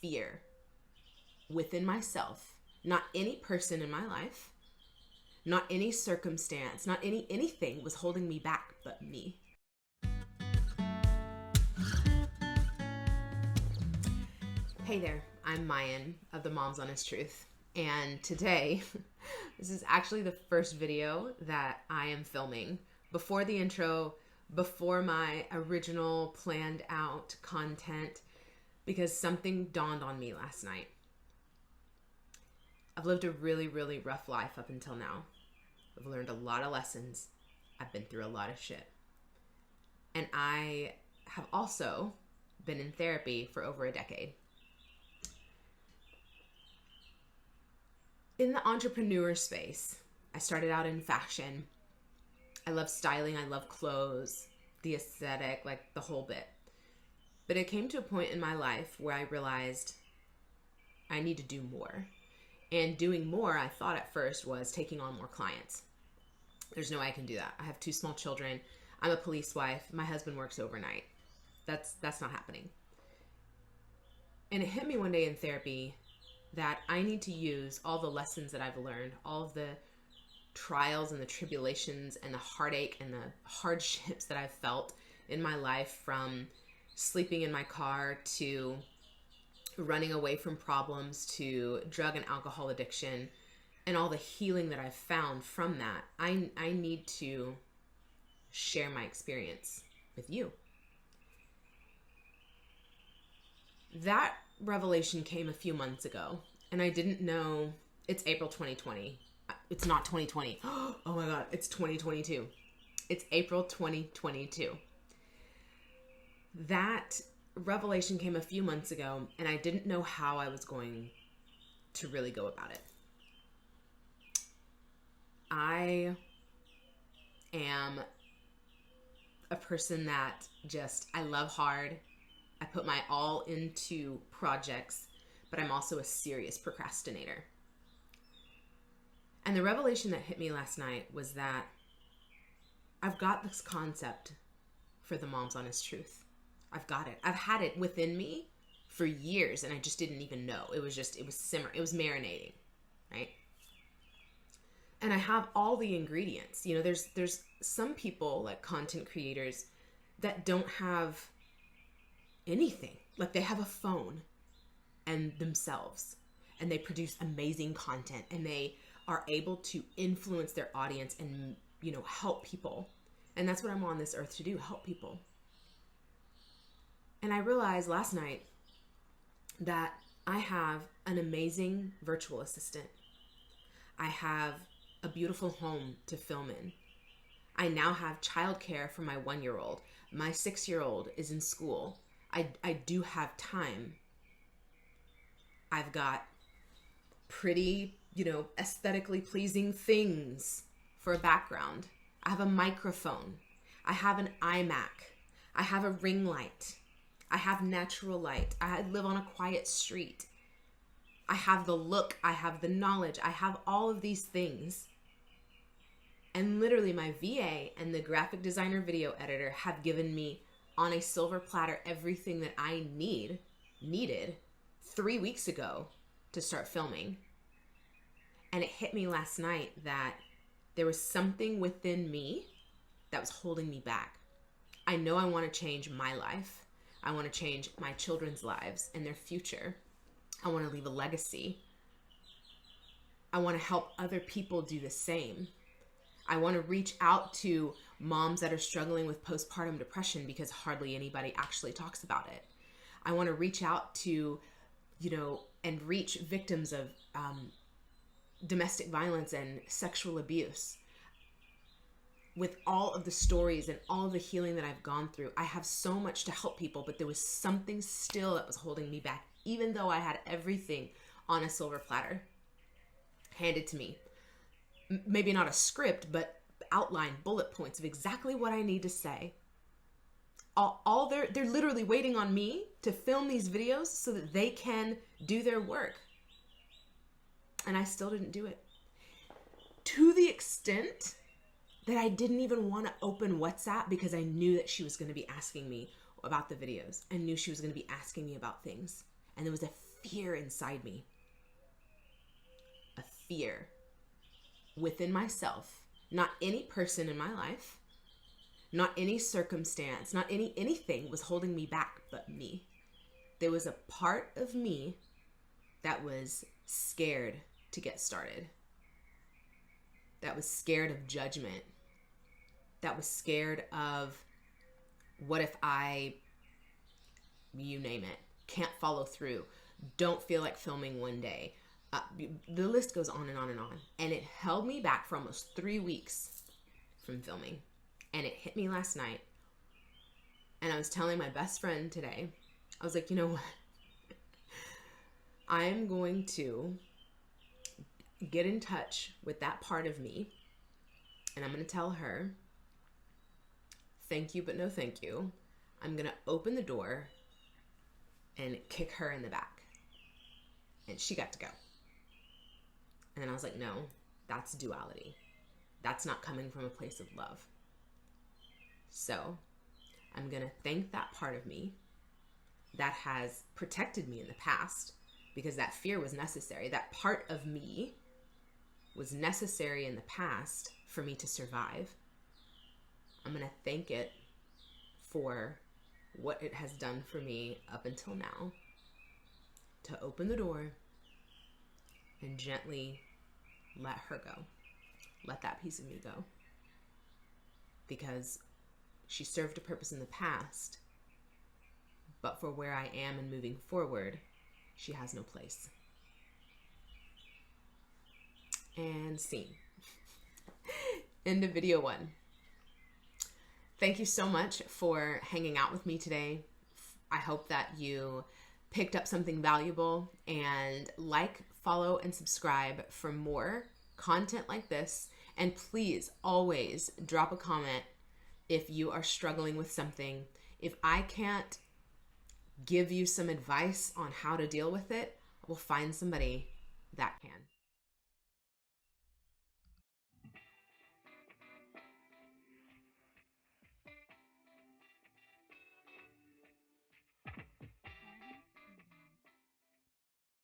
fear within myself, not any person in my life, not any circumstance, not anything was holding me back but me. Hey there, I'm Mayan of The Mom's Honest Truth, and today, this is actually the first video that I am filming before the intro, before my original planned out content, because something dawned on me last night. I've lived a really, really rough life up until now. I've learned a lot of lessons. I've been through a lot of shit. And I have also been in therapy for over a decade. In the entrepreneur space, I started out in fashion. I love styling, I love clothes, the aesthetic, like the whole bit. But it came to a point in my life where I realized I need to do more. And doing more, I thought at first, was taking on more clients. There's no way I can do that. I have 2 small children. I'm a police wife. My husband works overnight. That's not happening. And it hit me one day in therapy that I need to use all the lessons that I've learned, all of the trials and the tribulations and the heartache and the hardships that I've felt in my life, from sleeping in my car to running away from problems to drug and alcohol addiction, and all the healing that I've found from that. I need to share my experience with you. That revelation came a few months ago, and I didn't know. It's April 2020. It's not 2020. Oh my God, it's 2022. It's April 2022. That revelation came a few months ago, and I didn't know how I was going to really go about it. I am a person that I love hard. I put my all into projects, but I'm also a serious procrastinator. And the revelation that hit me last night was that I've got this concept for The Mom's Honest Truth. I've got it. I've had it within me for years, and I just didn't even know. It was marinating, right? And I have all the ingredients. You know, there's some people, like content creators, that don't have anything. Like, they have a phone and themselves, and they produce amazing content, and they are able to influence their audience and, you know, help people. And that's what I'm on this earth to do, help people. And I realized last night that I have an amazing virtual assistant. I have a beautiful home to film in. I now have childcare for my 1-year-old. My 6-year-old is in school. I do have time. I've got pretty, you know, aesthetically pleasing things for a background. I have a microphone. I have an iMac. I have a ring light. I have natural light. I live on a quiet street. I have the look. I have the knowledge. I have all of these things. And literally my VA and the graphic designer video editor have given me on a silver platter everything that I needed 3 weeks ago to start filming. And it hit me last night that there was something within me that was holding me back. I know I want to change my life. I want to change my children's lives and their future. I want to leave a legacy. I want to help other people do the same. I want to reach out to moms that are struggling with postpartum depression, because hardly anybody actually talks about it. I want to reach out to, you know, and reach victims of domestic violence and sexual abuse. With all of the stories and all of the healing that I've gone through, I have so much to help people, but there was something still that was holding me back, even though I had everything on a silver platter handed to me. Maybe not a script, but outline, bullet points of exactly what I need to say. They're literally waiting on me to film these videos so that they can do their work. And I still didn't do it. To the extent that I didn't even want to open WhatsApp, because I knew that she was going to be asking me about the videos. I knew she was going to be asking me about things. And there was a fear inside me, a fear within myself, not any person in my life, not any circumstance, not anything was holding me back but me. There was a part of me that was scared to get started, that was scared of judgment, that was scared of what if I, you name it, can't follow through, don't feel like filming one day. The list goes on and on and on. And it held me back for almost 3 weeks from filming. And it hit me last night. And I was telling my best friend today, I was like, you know what? I'm going to get in touch with that part of me. And I'm going to tell her, thank you, but no thank you. I'm going to open the door and kick her in the back. And she got to go. And then I was like, no, that's duality. That's not coming from a place of love. So I'm going to thank that part of me that has protected me in the past, because that fear was necessary. That part of me was necessary in the past for me to survive. I'm going to thank it for what it has done for me up until now, to open the door and gently let her go. Let that piece of me go. Because she served a purpose in the past, but for where I am and moving forward, she has no place. And scene. End of video 1. Thank you so much for hanging out with me today. I hope that you picked up something valuable, and like, follow, and subscribe for more content like this. And please always drop a comment if you are struggling with something. If I can't give you some advice on how to deal with it, I will find somebody that can.